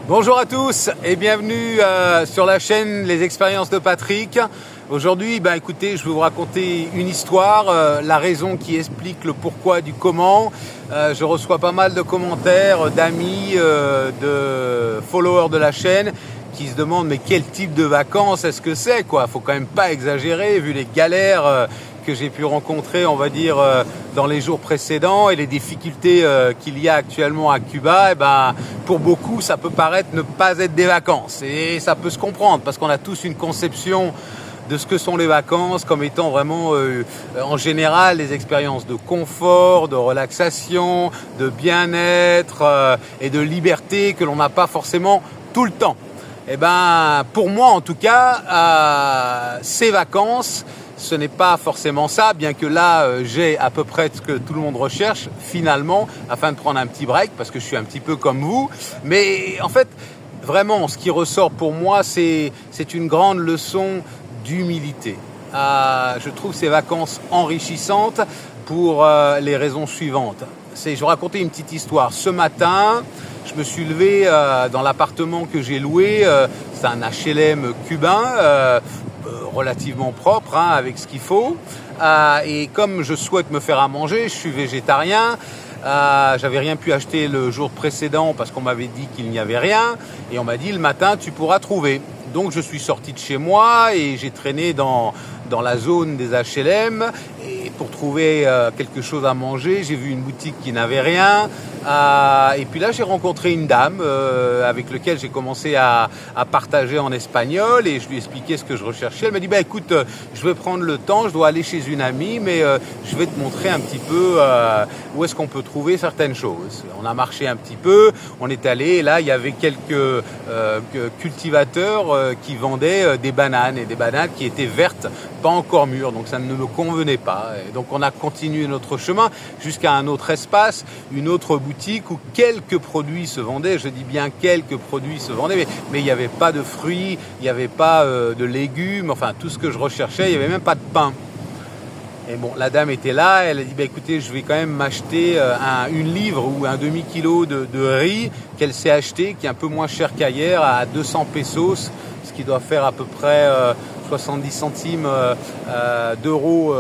Bonjour à tous et bienvenue sur la chaîne Les Expériences de Patrick. Aujourd'hui, écoutez, je vais vous raconter une histoire, la raison qui explique le pourquoi du comment. Je reçois pas mal de commentaires d'amis, de followers de la chaîne qui se demandent mais quel type de vacances est-ce que c'est quoi. Faut quand même pas exagérer vu les galères que j'ai pu rencontrer, on va dire, dans les jours précédents et les difficultés qu'il y a actuellement à Cuba. Pour beaucoup, ça peut paraître ne pas être des vacances et ça peut se comprendre parce qu'on a tous une conception de ce que sont les vacances comme étant vraiment en général des expériences de confort, de relaxation, de bien-être et de liberté que l'on n'a pas forcément tout le temps. Pour moi en tout cas, ces vacances, ce n'est pas forcément ça, bien que là j'ai à peu près ce que tout le monde recherche finalement afin de prendre un petit break parce que je suis un petit peu comme vous. Mais en fait, vraiment, ce qui ressort pour moi, c'est une grande leçon d'humilité. Je trouve ces vacances enrichissantes pour les raisons suivantes. Je vais vous raconter une petite histoire. Ce matin, je me suis levé dans l'appartement que j'ai loué. C'est un HLM cubain, relativement propre, avec ce qu'il faut. Et comme je souhaite me faire à manger, je suis végétarien. J'avais rien pu acheter le jour précédent parce qu'on m'avait dit qu'il n'y avait rien. Et on m'a dit le matin, tu pourras trouver. Donc je suis sorti de chez moi et j'ai traîné dans la zone des HLM et pour trouver quelque chose à manger. J'ai vu une boutique qui n'avait rien. Et puis là, j'ai rencontré une dame avec laquelle j'ai commencé à partager en espagnol et je lui ai expliqué ce que je recherchais. Elle m'a dit, écoute, je vais prendre le temps, je dois aller chez une amie, mais je vais te montrer un petit peu où est-ce qu'on peut trouver certaines choses. On a marché un petit peu, on est allé et là, il y avait quelques cultivateurs qui vendaient des bananes et des bananes qui étaient vertes, pas encore mûres, donc ça ne me convenait pas. Et donc on a continué notre chemin jusqu'à un autre espace, une autre boutique où quelques produits se vendaient. Je dis bien quelques produits se vendaient, mais il n'y avait pas de fruits, il n'y avait pas de légumes, enfin tout ce que je recherchais, il n'y avait même pas de pain. Et bon, la dame était là, elle a dit écoutez, je vais quand même m'acheter une livre ou un demi-kilo de riz qu'elle s'est acheté, qui est un peu moins cher qu'ailleurs, à 200 pesos, ce qui doit faire à peu près 70 centimes d'euros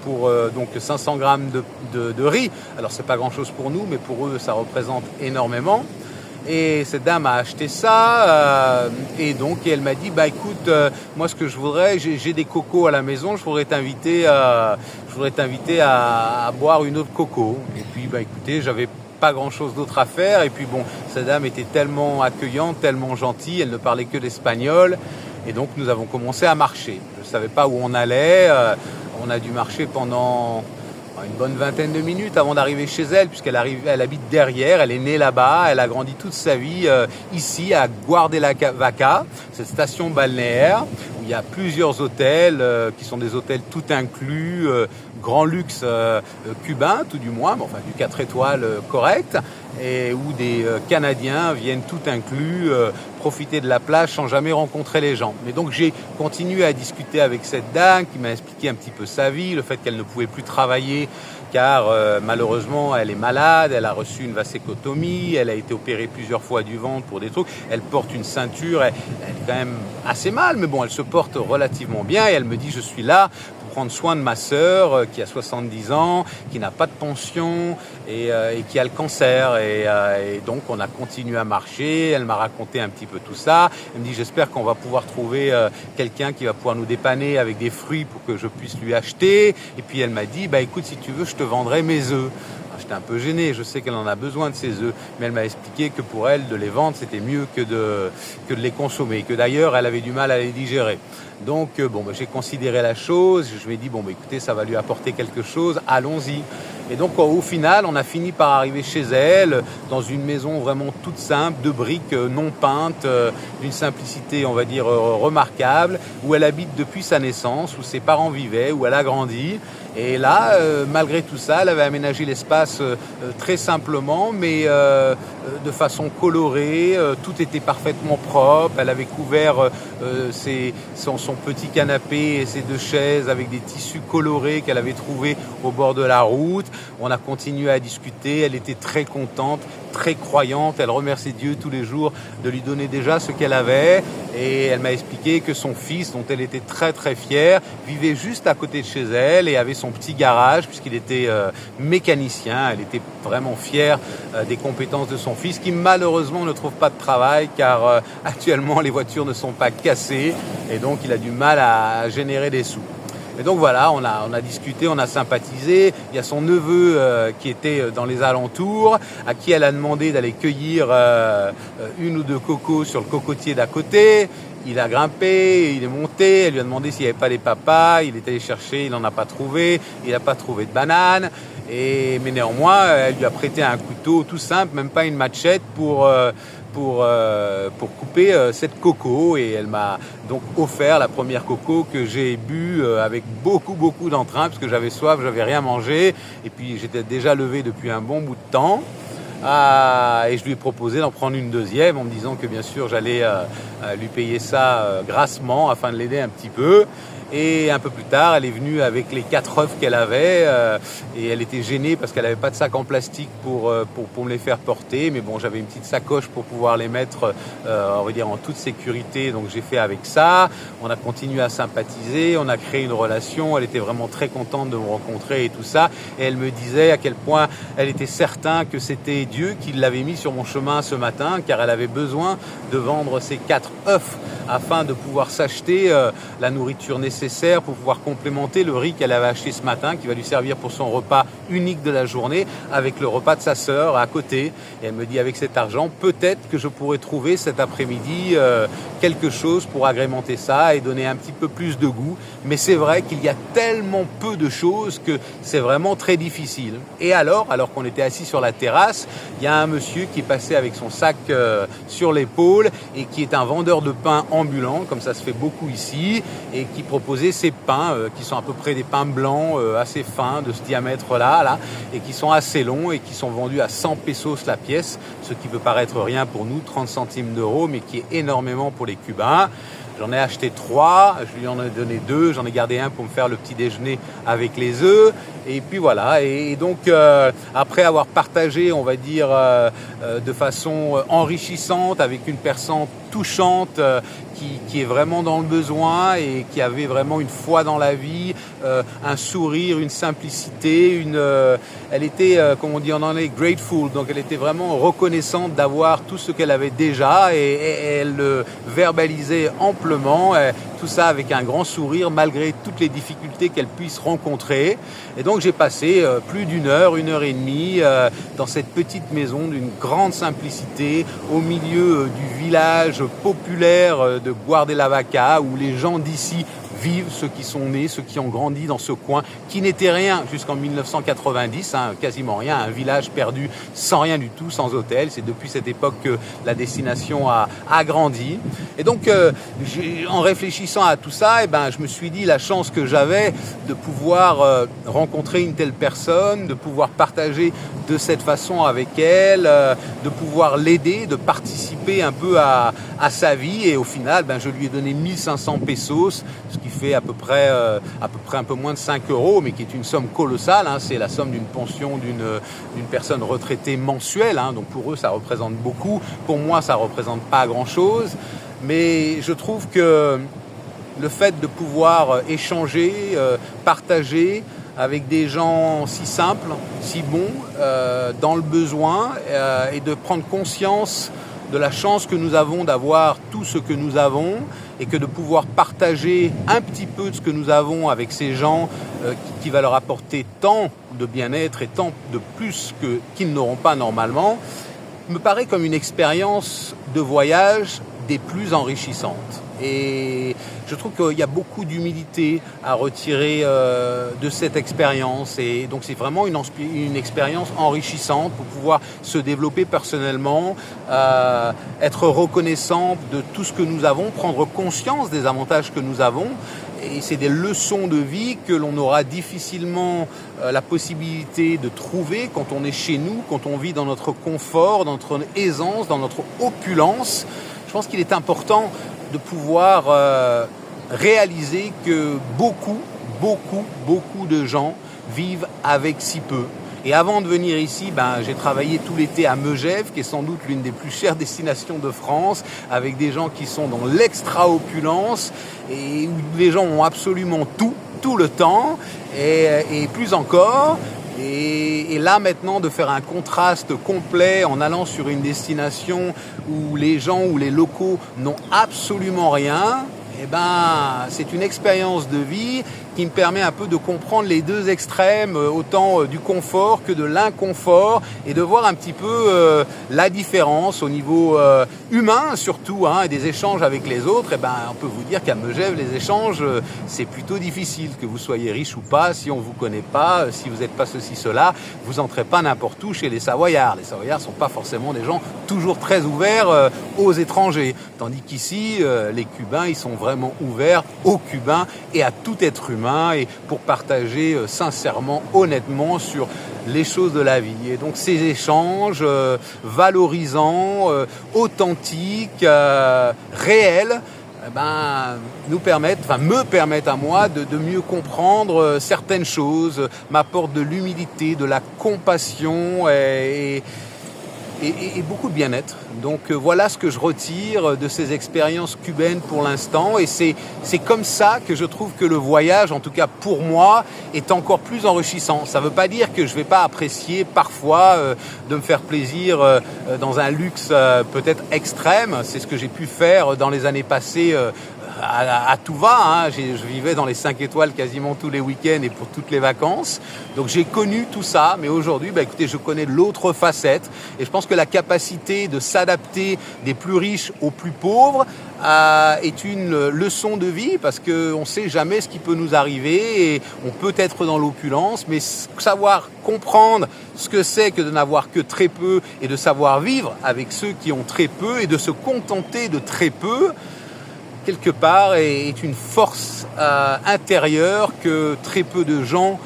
pour donc 500 grammes de riz. Alors c'est pas grand chose pour nous, mais pour eux ça représente énormément. Et cette dame a acheté ça et donc elle m'a dit écoute, moi ce que je voudrais, j'ai des cocos à la maison, je voudrais t'inviter à boire une autre coco. Et puis écoutez, j'avais pas grand chose d'autre à faire et puis bon, cette dame était tellement accueillante, tellement gentille, elle ne parlait que l'espagnol et donc nous avons commencé à marcher. Je savais pas où on allait, on a dû marcher pendant une bonne vingtaine de minutes avant d'arriver chez elle, puisqu'elle habite derrière, elle est née là-bas, elle a grandi toute sa vie ici à Guardelavaca, cette station balnéaire où il y a plusieurs hôtels qui sont des hôtels tout inclus, grand luxe cubain tout du moins, mais enfin du 4 étoiles correct, et où des Canadiens viennent tout inclus profiter de la plage sans jamais rencontrer les gens. Mais donc j'ai continué à discuter avec cette dame qui m'a expliqué un petit peu sa vie, le fait qu'elle ne pouvait plus travailler car malheureusement elle est malade, elle a reçu une vasectomie, elle a été opérée plusieurs fois du ventre pour des trucs, elle porte une ceinture, elle est quand même assez mal, mais bon, elle se porte relativement bien et elle me dit je suis là pour prendre soin de ma sœur qui a 70 ans, qui n'a pas de pension et qui a le cancer et donc on a continué à marcher, elle m'a raconté un petit peu tout ça, elle me dit j'espère qu'on va pouvoir trouver quelqu'un qui va pouvoir nous dépanner avec des fruits pour que je puisse lui acheter et puis elle m'a dit écoute si tu veux je te vendrai mes œufs. J'étais un peu gêné, je sais qu'elle en a besoin de ses œufs, mais elle m'a expliqué que pour elle, de les vendre, c'était mieux que de les consommer, que d'ailleurs, elle avait du mal à les digérer. Donc, j'ai considéré la chose, je lui ai dit, écoutez, ça va lui apporter quelque chose, allons-y. Et donc, au final, on a fini par arriver chez elle, dans une maison vraiment toute simple, de briques non peintes, d'une simplicité, on va dire, remarquable, où elle habite depuis sa naissance, où ses parents vivaient, où elle a grandi. Et là, malgré tout ça, elle avait aménagé l'espace très simplement, mais de façon colorée, tout était parfaitement propre, elle avait couvert son petit canapé et ses 2 chaises avec des tissus colorés qu'elle avait trouvés au bord de la route. On a continué à discuter, elle était très contente, très croyante, elle remerciait Dieu tous les jours de lui donner déjà ce qu'elle avait, et elle m'a expliqué que son fils, dont elle était très très fière, vivait juste à côté de chez elle et avait son petit garage puisqu'il était mécanicien. Elle était vraiment fière des compétences de son fils, qui malheureusement ne trouve pas de travail car actuellement les voitures ne sont pas cassées et donc il a du mal à générer des sous. Et donc voilà, on a discuté, on a sympathisé. Il y a son neveu qui était dans les alentours, à qui elle a demandé d'aller cueillir 1 ou 2 cocos sur le cocotier d'à côté. Il a grimpé, il est monté, elle lui a demandé s'il n'y avait pas des papas, il est allé chercher, il n'en a pas trouvé, il n'a pas trouvé de banane. Mais néanmoins, elle lui a prêté un couteau tout simple, même pas une machette pour couper cette coco, et elle m'a donc offert la première coco que j'ai bu avec beaucoup d'entrain parce que j'avais soif, j'avais rien mangé et puis j'étais déjà levé depuis un bon bout de temps. Et je lui ai proposé d'en prendre une deuxième en me disant que bien sûr j'allais lui payer ça grassement afin de l'aider un petit peu. Et un peu plus tard, elle est venue avec les 4 œufs qu'elle avait et elle était gênée parce qu'elle n'avait pas de sac en plastique pour me les faire porter. Mais bon, j'avais une petite sacoche pour pouvoir les mettre, on va dire, en toute sécurité. Donc j'ai fait avec ça. On a continué à sympathiser, on a créé une relation. Elle était vraiment très contente de me rencontrer et tout ça. Et elle me disait à quel point elle était certaine que c'était Dieu qui l'avait mis sur mon chemin ce matin, car elle avait besoin de vendre ces 4 œufs afin de pouvoir s'acheter la nourriture nécessaire pour pouvoir complémenter le riz qu'elle avait acheté ce matin, qui va lui servir pour son repas unique de la journée, avec le repas de sa sœur à côté. Et elle me dit, avec cet argent, peut-être que je pourrais trouver cet après-midi quelque chose pour agrémenter ça et donner un petit peu plus de goût. Mais c'est vrai qu'il y a tellement peu de choses que c'est vraiment très difficile. Et alors qu'on était assis sur la terrasse, il y a un monsieur qui est passé avec son sac sur l'épaule et qui est un vendeur de pain ambulant, comme ça se fait beaucoup ici, et qui proposait ces pains qui sont à peu près des pains blancs assez fins de ce diamètre-là, et qui sont assez longs et qui sont vendus à 100 pesos la pièce, ce qui peut paraître rien pour nous, 30 centimes d'euros, mais qui est énormément pour les Cubains. J'en ai acheté 3, je lui en ai donné 2, j'en ai gardé un pour me faire le petit déjeuner avec les œufs. Et puis voilà, et donc après avoir partagé, on va dire, de façon enrichissante avec une personne touchante qui est vraiment dans le besoin et qui avait vraiment une foi dans la vie, un sourire, une simplicité, elle était, comme on dit en anglais, grateful, donc elle était vraiment reconnaissante d'avoir tout ce qu'elle avait déjà et elle le verbalisait amplement, tout ça avec un grand sourire malgré toutes les difficultés qu'elle puisse rencontrer. Et donc j'ai passé plus d'1 heure, 1 heure et demie dans cette petite maison d'une grande simplicité au milieu du village populaire de Guardelavaca, où les gens d'ici vivent, ceux qui sont nés, ceux qui ont grandi dans ce coin, qui n'était rien jusqu'en 1990, quasiment rien, un village perdu sans rien du tout, sans hôtel. C'est depuis cette époque que la destination a grandi. Et donc, en réfléchissant à tout ça, je me suis dit la chance que j'avais de pouvoir rencontrer une telle personne, de pouvoir partager de cette façon avec elle, de pouvoir l'aider, de participer un peu à sa vie. Et au final, je lui ai donné 1500 pesos, ce qui fait à peu près un peu moins de 5 euros, mais qui est une somme colossale. C'est la somme d'une pension d'une personne retraitée mensuelle. Donc pour eux, ça représente beaucoup. Pour moi, ça représente pas grand-chose. Mais je trouve que le fait de pouvoir échanger, partager avec des gens si simples, si bons, dans le besoin, et de prendre conscience de la chance que nous avons d'avoir tout ce que nous avons, et que de pouvoir partager un petit peu de ce que nous avons avec ces gens qui va leur apporter tant de bien-être et tant de plus qu'ils n'auront pas normalement, me paraît comme une expérience de voyage des plus enrichissantes. Et je trouve qu'il y a beaucoup d'humilité à retirer de cette expérience. Et donc c'est vraiment une expérience enrichissante pour pouvoir se développer personnellement, être reconnaissant de tout ce que nous avons, prendre conscience des avantages que nous avons Et c'est des leçons de vie que l'on aura difficilement la possibilité de trouver quand on est chez nous, quand on vit dans notre confort, dans notre aisance, dans notre opulence. Je pense qu'il est important de pouvoir réaliser que beaucoup de gens vivent avec si peu. Et avant de venir ici, j'ai travaillé tout l'été à Megève, qui est sans doute l'une des plus chères destinations de France, avec des gens qui sont dans l'extra-opulence et où les gens ont absolument tout le temps et plus encore. Et là maintenant, de faire un contraste complet en allant sur une destination où les gens, où les locaux n'ont absolument rien, c'est une expérience de vie qui me permet un peu de comprendre les deux extrêmes, autant du confort que de l'inconfort, et de voir un petit peu la différence au niveau humain surtout, et des échanges avec les autres. On peut vous dire qu'à Megève, les échanges, c'est plutôt difficile, que vous soyez riche ou pas, si on vous connaît pas, si vous n'êtes pas ceci, cela, vous entrez pas n'importe où chez les Savoyards. Les Savoyards sont pas forcément des gens toujours très ouverts aux étrangers, tandis qu'ici, les Cubains, ils sont vraiment ouverts aux Cubains et à tout être humain, et pour partager sincèrement, honnêtement sur les choses de la vie. Et donc ces échanges valorisants, authentiques, réels, me permettent à moi de mieux comprendre certaines choses, m'apportent de l'humilité, de la compassion et beaucoup de bien-être. Donc voilà ce que je retire de ces expériences cubaines pour l'instant, et c'est comme ça que je trouve que le voyage, en tout cas pour moi, est encore plus enrichissant. Ça ne veut pas dire que je ne vais pas apprécier parfois de me faire plaisir dans un luxe peut-être extrême. C'est ce que j'ai pu faire dans les années passées à tout va. Je vivais dans les 5 étoiles quasiment tous les week-ends et pour toutes les vacances. Donc j'ai connu tout ça, mais aujourd'hui, écoutez, je connais l'autre facette, et je pense que la capacité de s'adapter des plus riches aux plus pauvres est une leçon de vie, parce qu'on ne sait jamais ce qui peut nous arriver, et on peut être dans l'opulence, mais savoir comprendre ce que c'est que de n'avoir que très peu, et de savoir vivre avec ceux qui ont très peu, et de se contenter de très peu, quelque part, est une force intérieure que très peu de gens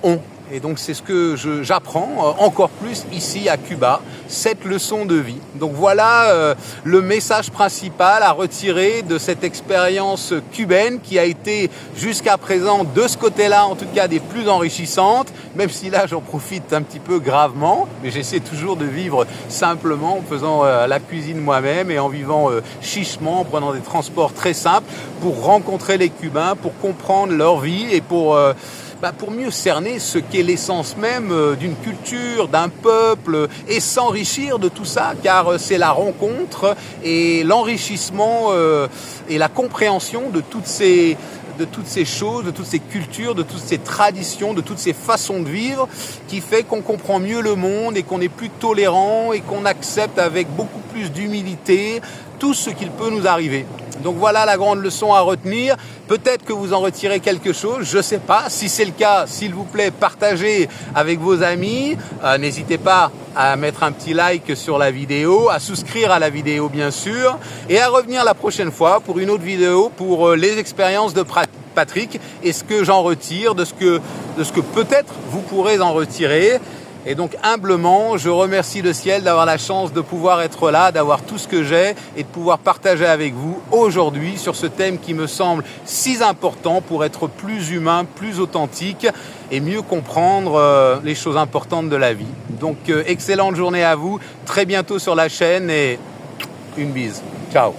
ont. Et donc c'est ce que j'apprends encore plus ici à Cuba, cette leçon de vie. Donc voilà le message principal à retirer de cette expérience cubaine, qui a été jusqu'à présent, de ce côté-là en tout cas, des plus enrichissantes, même si là j'en profite un petit peu gravement, mais j'essaie toujours de vivre simplement, en faisant la cuisine moi-même et en vivant chichement, en prenant des transports très simples pour rencontrer les Cubains, pour comprendre leur vie et pour mieux cerner ce qu'est l'essence même d'une culture, d'un peuple, et s'enrichir de tout ça, car c'est la rencontre et l'enrichissement et la compréhension de toutes ces choses, de toutes ces cultures, de toutes ces traditions, de toutes ces façons de vivre, qui fait qu'on comprend mieux le monde et qu'on est plus tolérant et qu'on accepte avec beaucoup plus d'humilité tout ce qu'il peut nous arriver. Donc voilà la grande leçon à retenir. Peut-être que vous en retirez quelque chose, je ne sais pas. Si c'est le cas, s'il vous plaît, partagez avec vos amis. N'hésitez pas à mettre un petit like sur la vidéo, à souscrire à la vidéo bien sûr, et à revenir la prochaine fois pour une autre vidéo pour les expériences de Patrick et ce que j'en retire, de ce que peut-être vous pourrez en retirer. Et donc humblement, je remercie le ciel d'avoir la chance de pouvoir être là, d'avoir tout ce que j'ai et de pouvoir partager avec vous aujourd'hui sur ce thème qui me semble si important pour être plus humain, plus authentique et mieux comprendre les choses importantes de la vie. Donc excellente journée à vous, très bientôt sur la chaîne et une bise. Ciao.